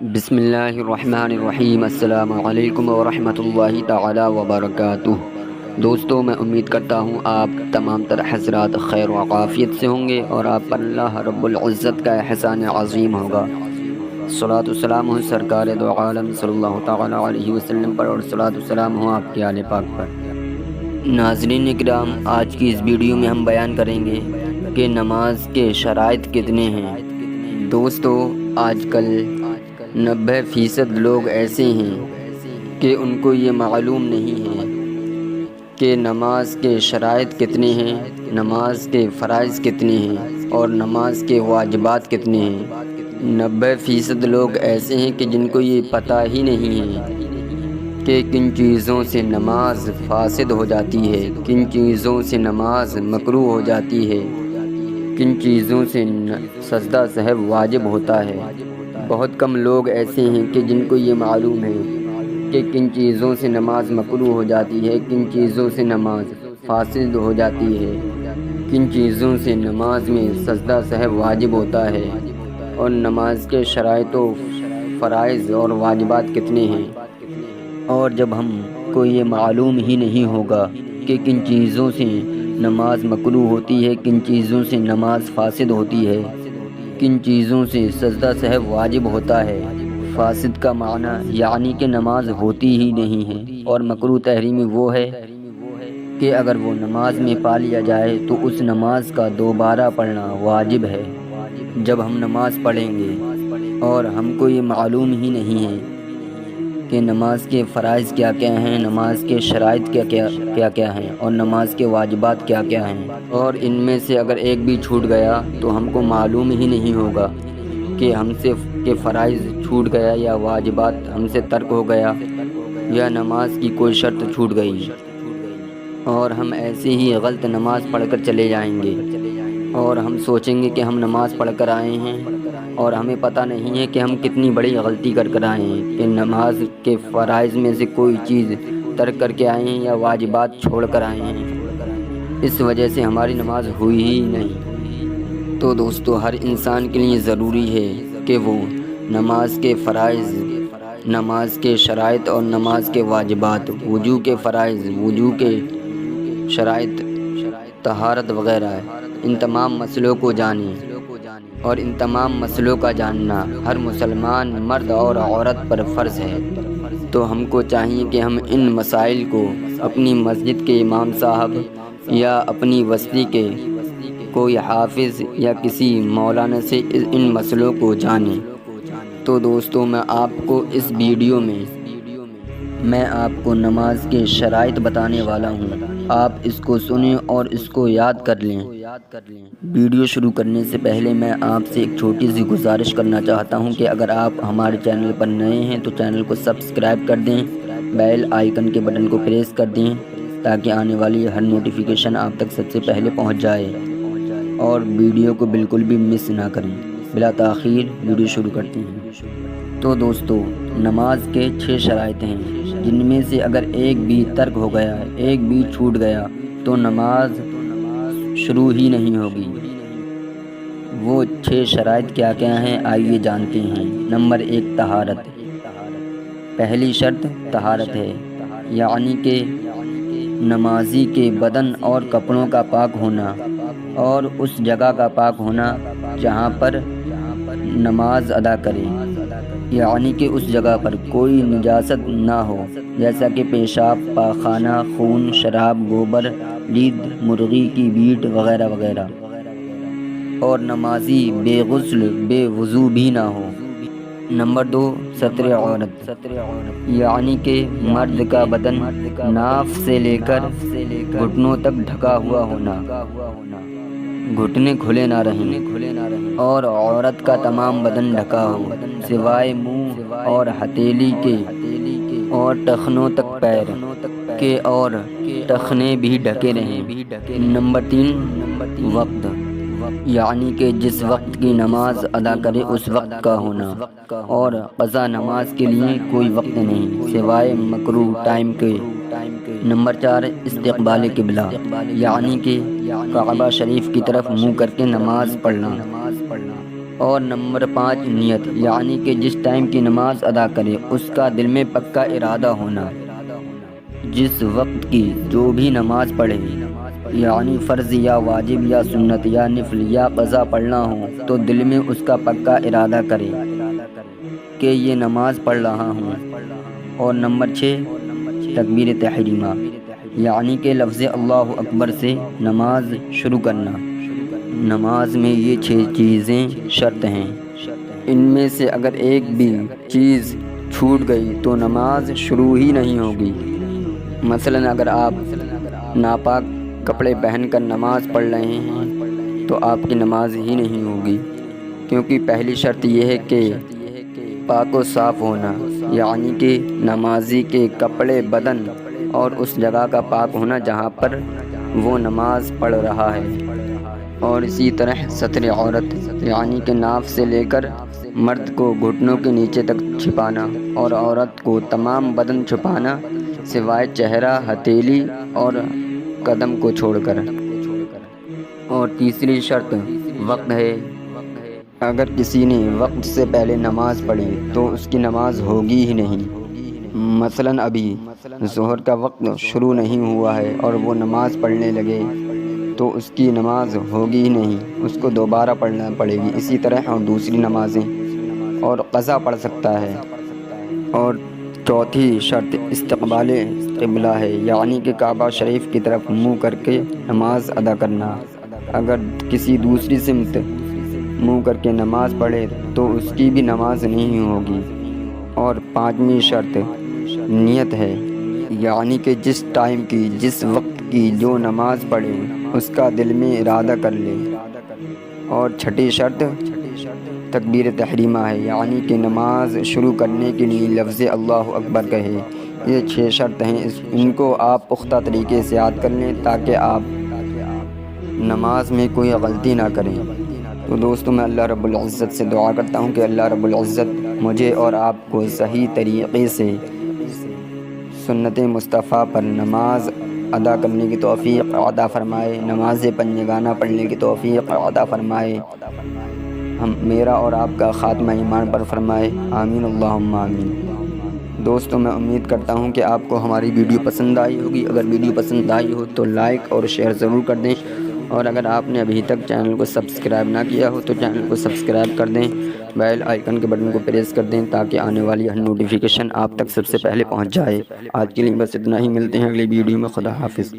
بسم اللہ الرحمن الرحیم۔ السلام علیکم ورحمۃ اللہ تعالی وبرکاتہ۔ دوستو، میں امید کرتا ہوں آپ تمام تر حضرات خیر و عافیت سے ہوں گے اور آپ پر اللہ رب العزت کا احسان عظیم ہوگا۔ صلاۃ والسلام ہو سرکار دو عالم صلی اللہ تعالی علیہ وسلم پر، اور صلاۃ والسلام ہو آپ کے آل پاک پر۔ ناظرین کرام، آج کی اس ویڈیو میں ہم بیان کریں گے کہ نماز کے شرائط کتنے ہیں۔ دوستو، آج کل 90% لوگ ایسے ہیں کہ ان کو یہ معلوم نہیں ہے کہ نماز کے شرائط کتنے ہیں، نماز کے فرائض کتنے ہیں اور نماز کے واجبات کتنے ہیں۔ 90% لوگ ایسے ہیں کہ جن کو یہ پتہ ہی نہیں ہے کہ کن چیزوں سے نماز فاسد ہو جاتی ہے، کن چیزوں سے نماز مکروہ ہو جاتی ہے، کن چیزوں سے سجدہ سہو واجب ہوتا ہے۔ بہت کم لوگ ایسے ہیں کہ جن کو یہ معلوم ہے کہ کن چیزوں سے نماز مکروہ ہو جاتی ہے، کن چیزوں سے نماز فاسد ہو جاتی ہے، کن چیزوں سے نماز میں سجدہ سہو واجب ہوتا ہے، اور نماز کے شرائط و فرائض اور واجبات کتنے ہیں۔ اور جب ہم کو یہ معلوم ہی نہیں ہوگا کہ کن چیزوں سے نماز مکروہ ہوتی ہے، کن چیزوں سے نماز فاسد ہوتی ہے، کن چیزوں سے سجدہ سہو واجب ہوتا ہے۔ فاسد کا معنی یعنی کہ نماز ہوتی ہی نہیں ہے، اور مکروہ تحریمی وہ ہے کہ اگر وہ نماز میں پا لیا جائے تو اس نماز کا دوبارہ پڑھنا واجب ہے۔ جب ہم نماز پڑھیں گے اور ہم کو یہ معلوم ہی نہیں ہے کہ نماز کے فرائض کیا کیا ہیں، نماز کے شرائط کیا کیا ہیں اور نماز کے واجبات کیا کیا ہیں، اور ان میں سے اگر ایک بھی چھوٹ گیا تو ہم کو معلوم ہی نہیں ہوگا کہ ہم سے کہ فرائض چھوٹ گیا یا واجبات ہم سے ترک ہو گیا یا نماز کی کوئی شرط چھوٹ گئی، اور ہم ایسے ہی غلط نماز پڑھ کر چلے جائیں گے اور ہم سوچیں گے کہ ہم نماز پڑھ کر آئے ہیں، اور ہمیں پتہ نہیں ہے کہ ہم کتنی بڑی غلطی کر آئے ہیں کہ نماز کے فرائض میں سے کوئی چیز ترک کر کے آئے ہیں یا واجبات چھوڑ کر آئے ہیں، اس وجہ سے ہماری نماز ہوئی ہی نہیں۔ تو دوستو، ہر انسان کے لیے ضروری ہے کہ وہ نماز کے فرائض، نماز کے شرائط اور نماز کے واجبات، وضو کے فرائض، وضو کے شرائط، طہارت وغیرہ، ان تمام مسئلوں کو جانیں، اور ان تمام مسئلوں کا جاننا ہر مسلمان مرد اور عورت پر فرض ہے۔ تو ہم کو چاہیے کہ ہم ان مسائل کو اپنی مسجد کے امام صاحب یا اپنی بستی کے کوئی حافظ یا کسی مولانا سے ان مسئلوں کو جانیں۔ تو دوستو، میں آپ کو اس ویڈیو میں آپ کو نماز کے شرائط بتانے والا ہوں، آپ اس کو سنیں اور اس کو یاد کر لیں۔ ویڈیو شروع کرنے سے پہلے میں آپ سے ایک چھوٹی سی گزارش کرنا چاہتا ہوں کہ اگر آپ ہمارے چینل پر نئے ہیں تو چینل کو سبسکرائب کر دیں، بیل آئیکن کے بٹن کو پریس کر دیں تاکہ آنے والی ہر نوٹیفیکیشن آپ تک سب سے پہلے پہنچ جائے، اور ویڈیو کو بالکل بھی مس نہ کریں۔ بلا تاخیر ویڈیو شروع کرتے ہیں۔ تو دوستو، نماز کے 6 شرائط ہیں، جن میں سے اگر ایک بھی ترک ہو گیا، ایک بھی چھوٹ گیا تو نماز شروع ہی نہیں ہوگی۔ وہ 6 شرائط کیا کیا ہیں، آئیے جانتے ہیں۔ نمبر 1، طہارت۔ پہلی شرط طہارت ہے، یعنی کہ نمازی کے بدن اور کپڑوں کا پاک ہونا، اور اس جگہ کا پاک ہونا جہاں پر نماز ادا کرے، یعنی کہ اس جگہ پر کوئی نجاست نہ ہو، جیسا کہ پیشاب، پاخانہ، خون، شراب، گوبر، لید، مرغی کی بیٹ وغیرہ وغیرہ، اور نمازی بے غسل بے وضو بھی نہ ہو۔ نمبر 2، ستر عورت، یعنی کہ مرد کا بدن ناف سے لے کر گھٹنوں تک ڈھکا ہوا ہونا، گھٹنے کھلے نہ رہیں، اور عورت کا تمام بدن ڈھکا ہو سوائے منہ اور ہتھیلی کے، اور ٹخنوں تک پیر کے، اور ٹخنے بھی ڈھکے رہیں۔ نمبر 3، وقت، یعنی کہ جس وقت کی نماز ادا کرے اس وقت کا ہونا، اور قضا نماز کے لیے کوئی وقت نہیں سوائے مکروہ ٹائم کے۔ نمبر 4، استقبال قبلہ، یعنی کہ کعبہ شریف کی طرف منہ کر کے نماز پڑھنا۔ اور نمبر 5 نیت، یعنی کہ جس ٹائم کی نماز ادا کرے اس کا دل میں پکا ارادہ ہونا۔ جس وقت کی جو بھی نماز پڑھے، یعنی فرض یا واجب یا سنت یا نفل یا قضا پڑھنا ہو تو دل میں اس کا پکا ارادہ کرے کہ یہ نماز پڑھ رہا ہوں۔ اور نمبر 6 تکبیر تحریمہ، یعنی کہ لفظ اللہ اکبر سے نماز شروع کرنا۔ نماز میں یہ 6 چیزیں شرط ہیں، ان میں سے اگر ایک بھی چیز چھوٹ گئی تو نماز شروع ہی نہیں ہوگی۔ مثلاً اگر آپ ناپاک کپڑے پہن کر نماز پڑھ رہے ہیں تو آپ کی نماز ہی نہیں ہوگی، کیونکہ پہلی شرط یہ ہے کہ پاک و صاف ہونا، یعنی کہ نمازی کے کپڑے، بدن اور اس جگہ کا پاک ہونا جہاں پر وہ نماز پڑھ رہا ہے۔ اور اسی طرح ستر عورت، یعنی کہ ناف سے لے کر مرد کو گھٹنوں کے نیچے تک چھپانا، اور عورت کو تمام بدن چھپانا سوائے چہرہ، ہتھیلی اور قدم کو چھوڑ کر۔ اور تیسری شرط وقت ہے، اگر کسی نے وقت سے پہلے نماز پڑھی تو اس کی نماز ہوگی ہی نہیں۔ مثلاً ابھی ظہر کا وقت شروع نہیں ہوا ہے اور وہ نماز پڑھنے لگے تو اس کی نماز ہوگی ہی نہیں، اس کو دوبارہ پڑھنا پڑے گی۔ اسی طرح اور دوسری نمازیں اور قضا پڑھ سکتا ہے۔ اور چوتھی شرط استقبال قبلہ ہے، یعنی کہ کعبہ شریف کی طرف منہ کر کے نماز ادا کرنا۔ اگر کسی دوسری سمت منہ کر کے نماز پڑھے تو اس کی بھی نماز نہیں ہوگی۔ اور پانچویں شرط نیت ہے، یعنی کہ جس ٹائم کی، جس وقت کی جو نماز پڑھے اس کا دل میں ارادہ کر لے۔ اور چھٹی شرط تکبیر تحریمہ ہے، یعنی کہ نماز شروع کرنے کے لیے لفظ اللہ اکبر کہے۔ یہ 6 شرط ہیں، ان کو آپ پختہ طریقے سے یاد کر لیں تاکہ آپ نماز میں کوئی غلطی نہ کریں۔ تو دوستو، میں اللہ رب العزت سے دعا کرتا ہوں کہ اللہ رب العزت مجھے اور آپ کو صحیح طریقے سے سنت مصطفیٰ پر نماز ادا کرنے کی توفیق عطا فرمائے، نماز پنجگانہ پڑھنے کی توفیق عطا فرمائے، میرا اور آپ کا خاتمہ ایمان پر فرمائے، آمین اللہم آمین۔ دوستو، میں امید کرتا ہوں کہ آپ کو ہماری ویڈیو پسند آئی ہوگی۔ اگر ویڈیو پسند آئی ہو تو لائک اور شیئر ضرور کر دیں، اور اگر آپ نے ابھی تک چینل کو سبسکرائب نہ کیا ہو تو چینل کو سبسکرائب کر دیں، بیل آئیکن کے بٹن کو پریس کر دیں تاکہ آنے والی ہر نوٹیفیکیشن آپ تک سب سے پہلے پہنچ جائے۔ آج کے لیے بس اتنا ہی، ملتے ہیں اگلی ویڈیو میں۔ خدا حافظ۔